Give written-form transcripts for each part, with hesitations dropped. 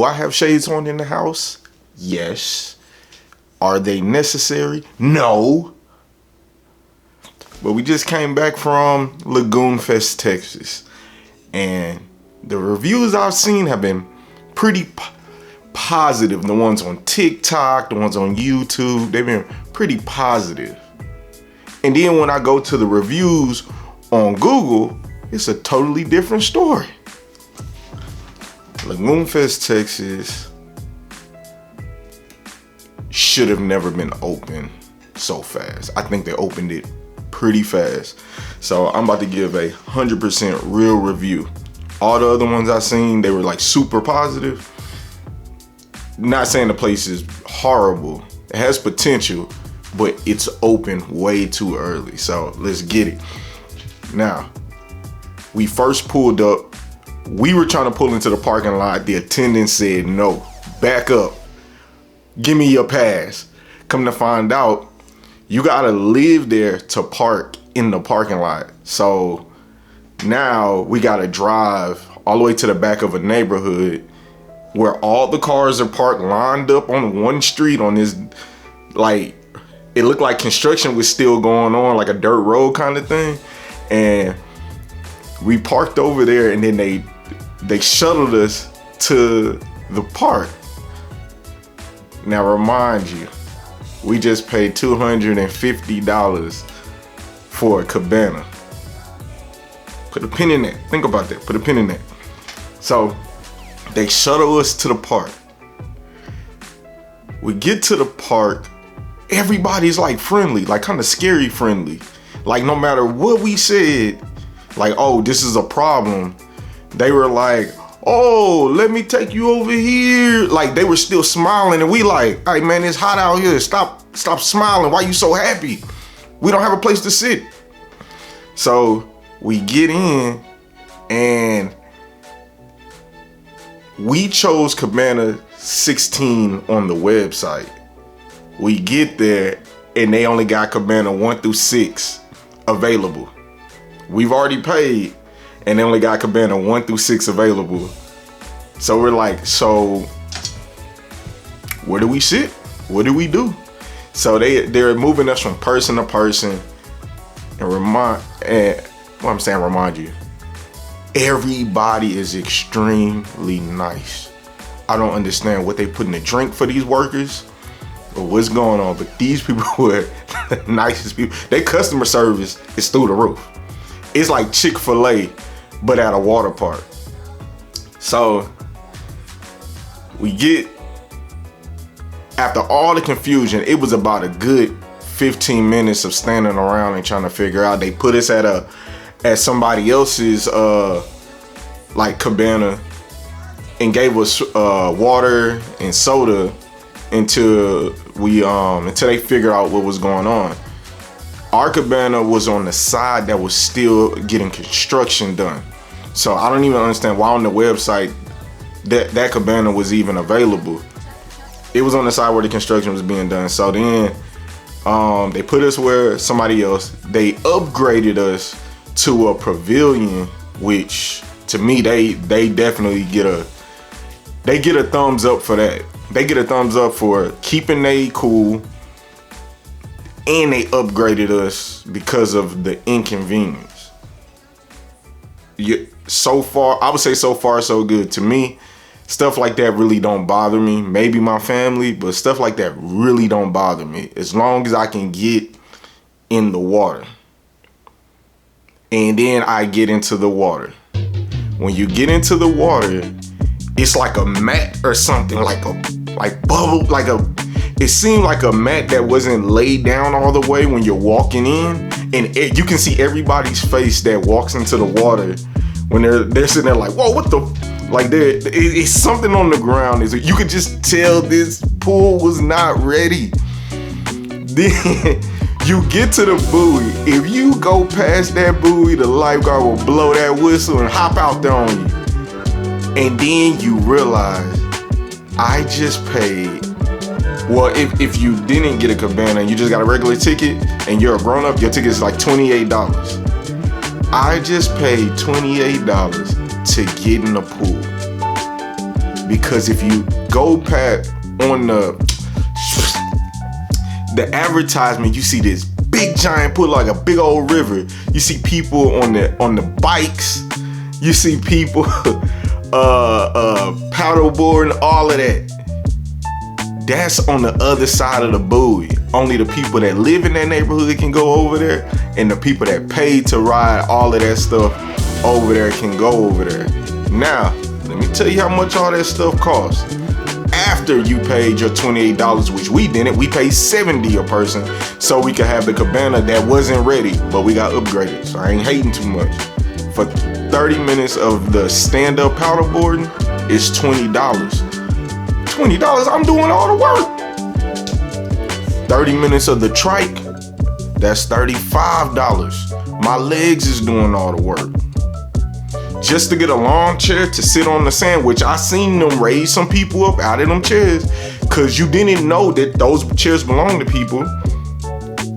Do I have shades on in the house? Yes. Are they necessary? No. But we just came back from Lagoonfest, Texas. And the reviews I've seen have been pretty positive. The ones on TikTok, the ones on YouTube, they've been pretty positive. And then when I go to the reviews on Google, it's a totally different story. Lagoonfest, Texas should have never been open so fast. I think they opened it pretty fast. So I'm about to give a 100% real review. All the other ones I seen, they were like super positive. Not saying the place is horrible. It has potential, but it's open way too early. So let's get it. Now, we first pulled up. We were trying to pull into the parking lot. The attendant said, no, back up. Give me your pass. Come to find out, you gotta live there to park in the parking lot. So now we gotta drive all the way to the back of a neighborhood where all the cars are parked lined up on one street on this, like, it looked like construction was still going on, like a dirt road kind of thing. And we parked over there, and then they shuttled us to the park. Now remind you, we just paid $250 for a Cabana. Put a pin in that. Think about that. Put a pin in that. So they shuttle us to the park. We get to the park. Everybody's like friendly, like kind of scary friendly. Like no matter what we said, like, oh, this is a problem, they were like, oh, let me take you over here. Like they were still smiling, and we like, hey man, it's hot out here. Stop smiling. Why you so happy? We don't have a place to sit. So we get in, and we chose Cabana 16 on the website. We get there, and they only got Cabana 1 through 6 available. We've already paid, and they only got Cabana 1 through 6 available. So we're like, so where do we sit? What do we do? So they're moving us from person to person, and remind you, everybody is extremely nice. I don't understand what they put in the drink for these workers or what's going on, but these people were the nicest people. Their customer service is through the roof. It's like Chick-fil-A, but at a water park. So we get, after all the confusion, it was about a good 15 minutes of standing around and trying to figure out. They put us at somebody else's like Cabana and gave us water and soda until they figured out what was going on. Our Cabana was on the side that was still getting construction done. So I don't even understand why on the website that Cabana was even available. It was on the side where the construction was being done. So then they put us where somebody else. They upgraded us to a pavilion, which to me they definitely get a thumbs up for that. They get a thumbs up for keeping they cool, and they upgraded us because of the inconvenience. So far, I would say so far so good. To me, stuff like that really don't bother me. Maybe my family, but stuff like that really don't bother me. As long as I can get in the water. And then I get into the water. When you get into the water, it's like a mat or something, it seemed like a mat that wasn't laid down all the way when you're walking in, and you can see everybody's face that walks into the water when they're sitting there like, whoa, what the, like it's something on the ground. You could just tell this pool was not ready. Then you get to the buoy. If you go past that buoy, the lifeguard will blow that whistle and hop out there on you. And then you realize, I just paid. Well, if you didn't get a Cabana and you just got a regular ticket and you're a grown up, your ticket is like $28. I just paid $28 to get in the pool because if you go past on the advertisement, you see this big giant pool, like a big old river. You see people on the bikes. You see people paddleboarding, all of that. That's on the other side of the buoy. Only the people that live in that neighborhood can go over there, and the people that pay to ride all of that stuff over there can go over there. Now, let me tell you how much all that stuff costs. After you paid your $28, which we didn't, we paid $70 a person so we could have the Cabana that wasn't ready, but we got upgraded, so I ain't hating too much. For 30 minutes of the stand-up paddleboarding, it's $20. $20, I'm doing all the work. 30 minutes of the trike, that's $35. My legs is doing all the work. Just to get a lawn chair to sit on the sand, which I seen them raise some people up out of them chairs, cause you didn't know that those chairs belong to people.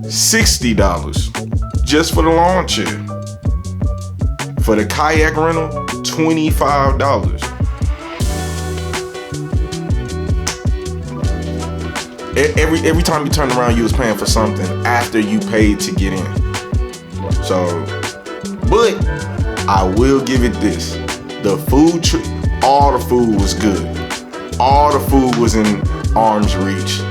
$60 just for the lawn chair. For the kayak rental, $25. Every time you turn around, you was paying for something after you paid to get in. So, but I will give it this. The food, all the food was good. All the food was in arm's reach.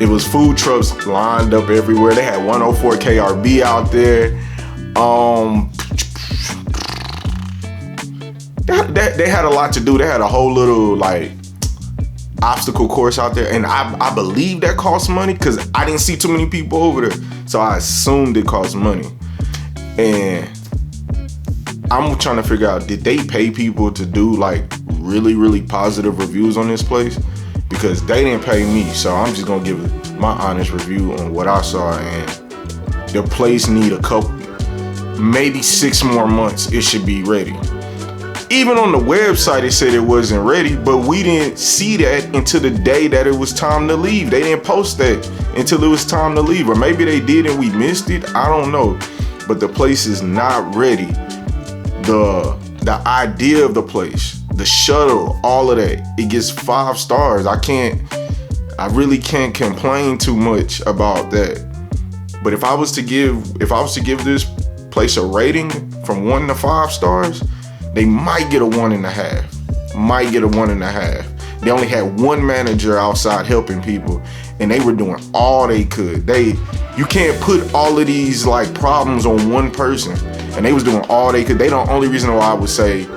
It was food trucks lined up everywhere. They had 104 KRB out there. They had a lot to do. They had a whole little like obstacle course out there, and I believe that cost money because I didn't see too many people over there, so I assumed it cost money. And I'm trying to figure out, did they pay people to do like really positive reviews on this place? Because they didn't pay me, so I'm just gonna give my honest review on what I saw. And the place need a couple, maybe 6 more months, it should be ready. Even on the website, it said it wasn't ready, but we didn't see that until the day that it was time to leave. They didn't post that until it was time to leave, or maybe they did and we missed it. I don't know, but the place is not ready. The idea of the place, the shuttle, all of that, it gets 5 stars. I really can't complain too much about that. But if I was to give this place a rating from 1 to 5 stars, they might get a 1.5. Might get a 1.5. They only had one manager outside helping people, and they were doing all they could. You can't put all of these like problems on one person, and they was doing all they could. They the only reason why I would say,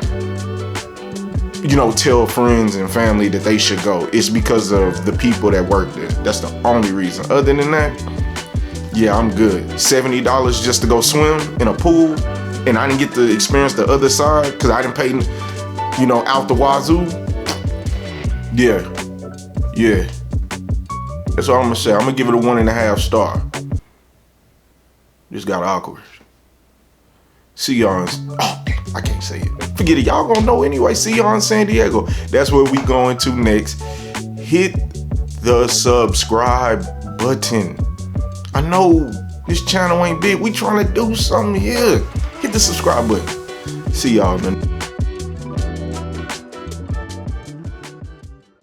tell friends and family that they should go. It's because of the people that work there. That's the only reason. Other than that, yeah, I'm good. $70 just to go swim in a pool, and I didn't get to experience the other side because I didn't pay, out the wazoo. Yeah. That's all I'm gonna say. I'm gonna give it a 1.5 star. Just got awkward. See y'all I can't say it. Forget it. Y'all gonna know anyway. See y'all in San Diego. That's where we going to next. Hit the subscribe button. I know this channel ain't big. We trying to do something here. Hit the subscribe button. See y'all, man.